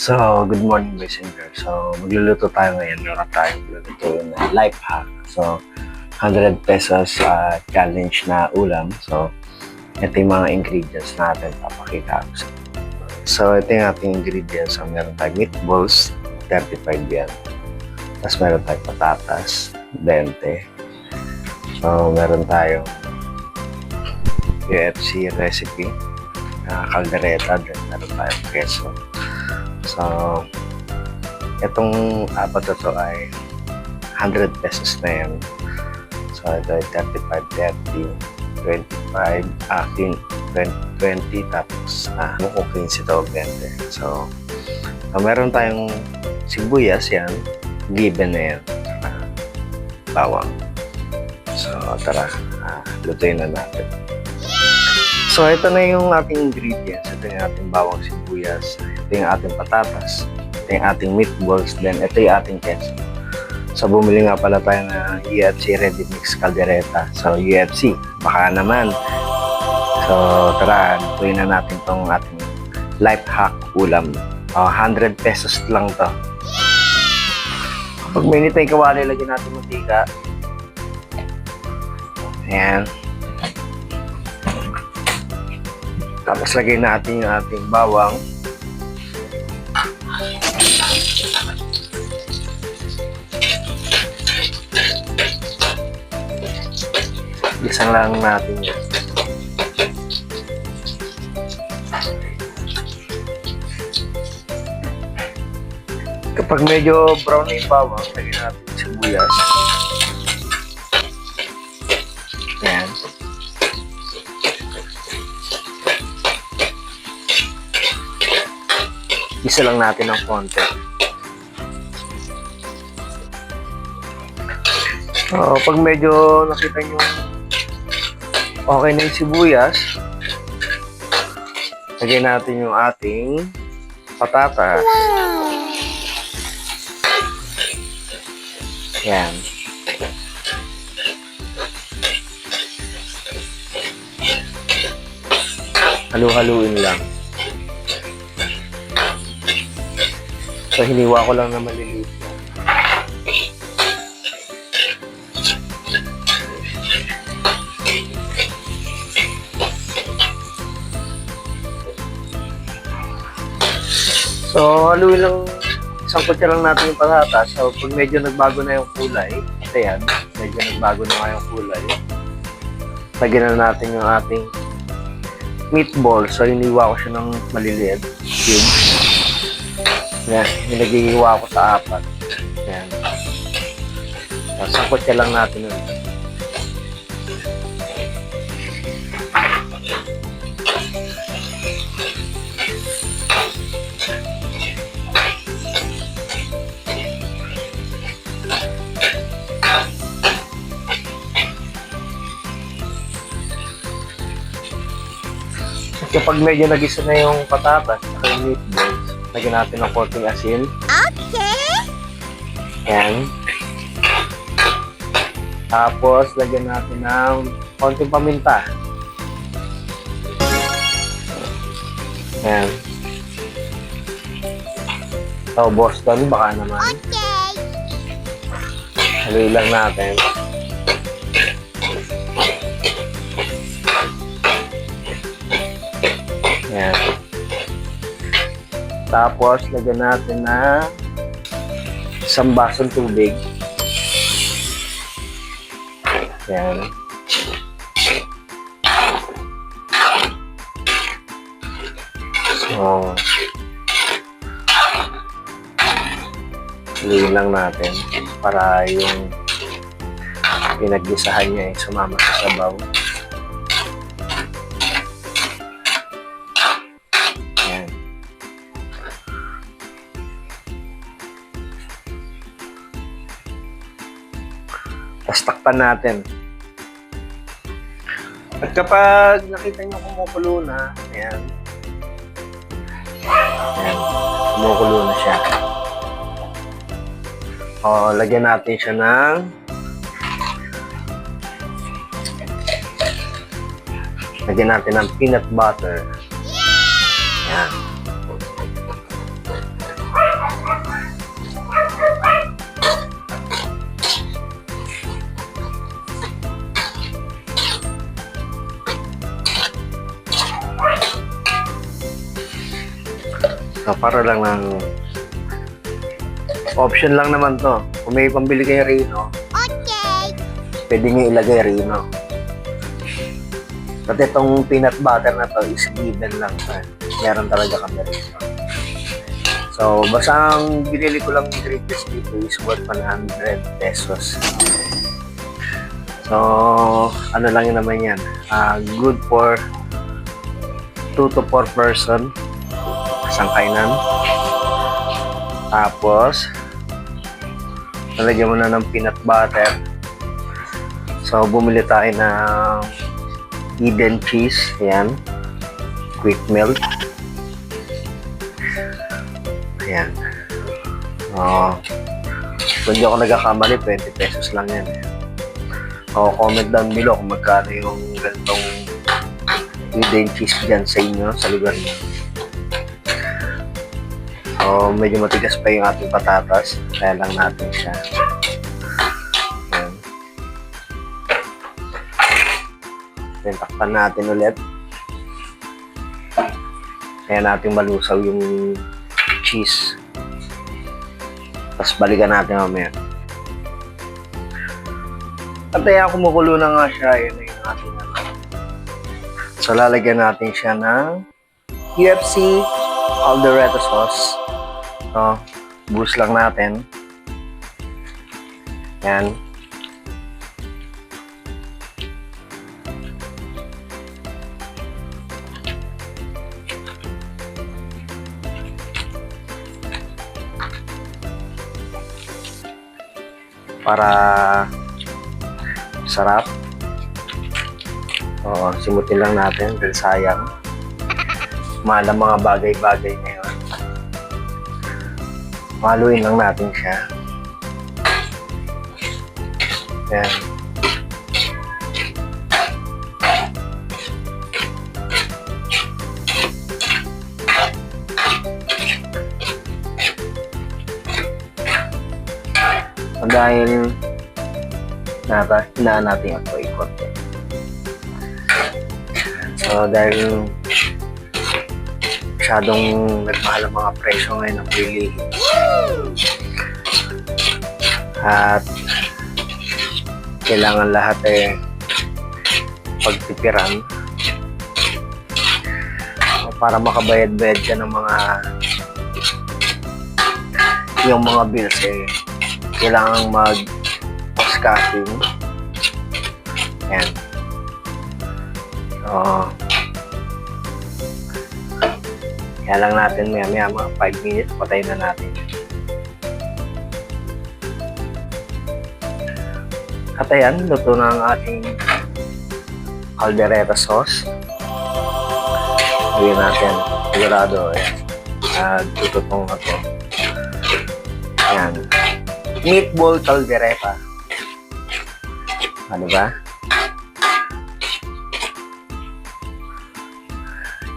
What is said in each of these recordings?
So, good morning boys and girls. So, magluluto tayo ngayon. Meron tayong magluluto na life hack. So, 100 pesos challenge na ulam. So, ito yung mga ingredients natin. Papakita ko sa. So, ito yung ating ingredients. So, meron tayong meatballs, 35 yan. Tapos meron tayong patatas, 20. So, meron tayong UFC recipe, caldereta, then meron tayong queso. So, itong apat na to ay 100 pesos na yan. So, ito ay 35, 30, 25, 20, tapos kung 15 to 20. So, meron tayong sibuyas yan, given na yan, bawang. So, tara, lutuin na natin. So, ito na yung ating ingredients. Ito yung ating bawang sibuyas. Ito yung ating patatas. Ito yung ating meatballs. Then, ito yung ating queso. So, bumili nga pala tayo ng UFC Ready Mix Caldereta. So, UFC. Baka naman. So, tara, lutuin na natin itong ating life hack ulam. 100 pesos lang to. Kapag minute na yung kawali, lagyan natin mantika. Ayan. Tapos lagay natin yung ating bawang. Isang lang natin yan. Kapag medyo brown na yung bawang, lagay natin yung sibuyas. Ayan. Isa lang natin ng konti. Pag medyo nakita nyo okay na yung sibuyas, lagyan natin yung ating patatas. Yan. Halu-haluin lang. So, hiniwa ko lang na maliliit. So, haluin lang, isang kutsa lang natin yung patatas. So, pag medyo nagbago na yung kulay, ito yan, medyo nagbago na nga yung kulay, lagyan na natin yung ating meatball. So, hiniwa ko siya ng maliliit cubes. Yan, nilaghihiwa ko sa apat. Yan. Sangkot ka lang natin nun. At kapag medyo nagisa na yung patatas at yung meatballs, lagyan natin ng konting asin. Okay. Yan. Tapos, lagyan natin ng konting paminta. Yan. So, Boston, baka naman. Okay. Haluin lang natin. Yan. Tapos, lagyan natin na isang basong tubig. Yan. So, haluin lang natin para yung pinaggisahan niya ay sumama sa sabaw. Yan. Tapos takpan natin. At kapag nakita nyo kumukulo na, ayan. Ayan. Kumukulo na siya. Lagyan natin siya ng lagyan natin ng peanut butter. Ayan. So, para lang ng option lang naman to. Kung may pambili kayo Rino, pwede nyo ilagay Rino. At itong peanut butter na to is given lang. Meron talaga kami Rino. So, basta ang binili ko lang ingredients dito is worth 100 pesos. So, ano lang yun naman yan. Good for 2 to 4 person. Isang kainan. Tapos, nalagyan mo na ng peanut butter. So, bumili tayo ng Eden cheese. Ayan. Quick melt. Ayan. Kung hindi ako nagkakamali, 20 pesos lang yan. Comment down below kung magkano yung ganitong Eden cheese dyan sa inyo, sa lugar niyo. So, medyo matigas pa yung ating patatas. Kaya lang natin siya. Ayan. Then, takpan natin ulit. Kaya natin malusaw yung cheese. Tapos balikan natin mamaya. At kaya kumukulo na nga siya. Yun na yung ating So, lalagyan natin siya ng UFC Alderete sauce. So, boost lang natin. Yan. Para sarap. Oo, simutin lang natin dahil sayang. Mahal ang mga bagay-bagay ngayon. Haluin lang natin siya. Ayan. Dahil hinaan natin ito ikot. So, dahil masyadong nagmahal ang mga presyo ngayon ng bilihin. At kailangan lahat pagtipiran para makabayad-bayad ka ng yung mga bills kailangan mag-casting. Ayan. So, kaya lang natin maya mga 5 minutes, patay na natin. At ayan, luto na ang ating caldereta sauce. Lagyan natin, sigurado, ayan. Tututong na to. Ayan. Meatball caldereta. Ano ba?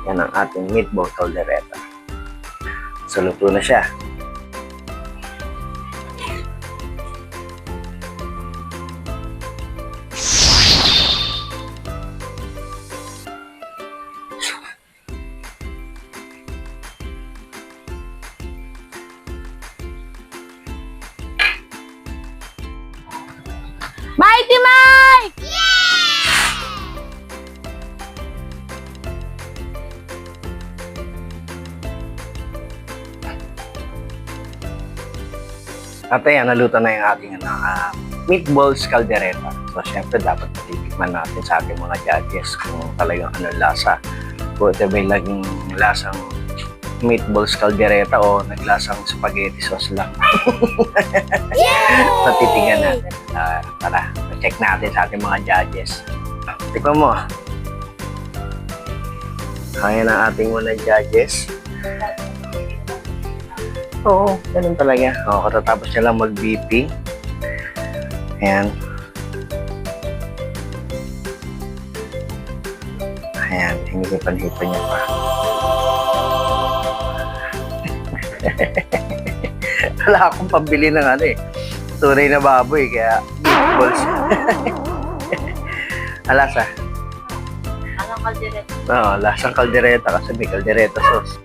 Yan ang ating meatball caldereta. So, luto na siya. Mikey Mike! At ayan, naluto na yung ating meatballs caldereta. So, syempre, dapat patitikman natin sa ating mga judges kung talagang lasa. Kung ito ba yung laging lasang meatballs caldereta o naglasang spaghetti sauce lang. Patitingnan natin. Tara, check natin sa ating mga judges. Tikman mo. Ayan ang ating mga judges. Oo, ganun talaga. Katatapos niya lang mag-BP. Ayan. Ayan, hinihipan-hipan niya pa. Wala akong pambili ng tunay na baboy, kaya meatballs. Alasa. Anong kaldereta? Oo, lasang kaldereta kasi may kaldereta sauce.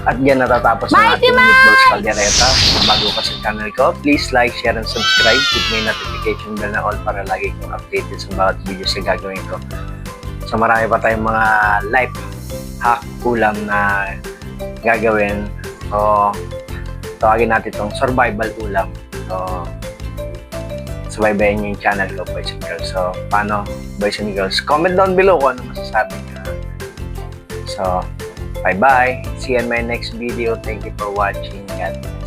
At yan natatapos ang Mighty ating Meatballs Caldereta. Kung bago ka sa channel ko, please like, share, and subscribe. Hit may notification bell na all para lagi kong updated sa bawat videos na gagawin ko. So marami pa tayong mga life hack ulam na gagawin. So tawagin natin itong survival ulam. So subaybayan nyo yung channel ko, boys and girls. So paano, boys and girls? Comment down below kung ano masasabi nyo. So bye-bye. See you in my next video. Thank you for watching. God bless.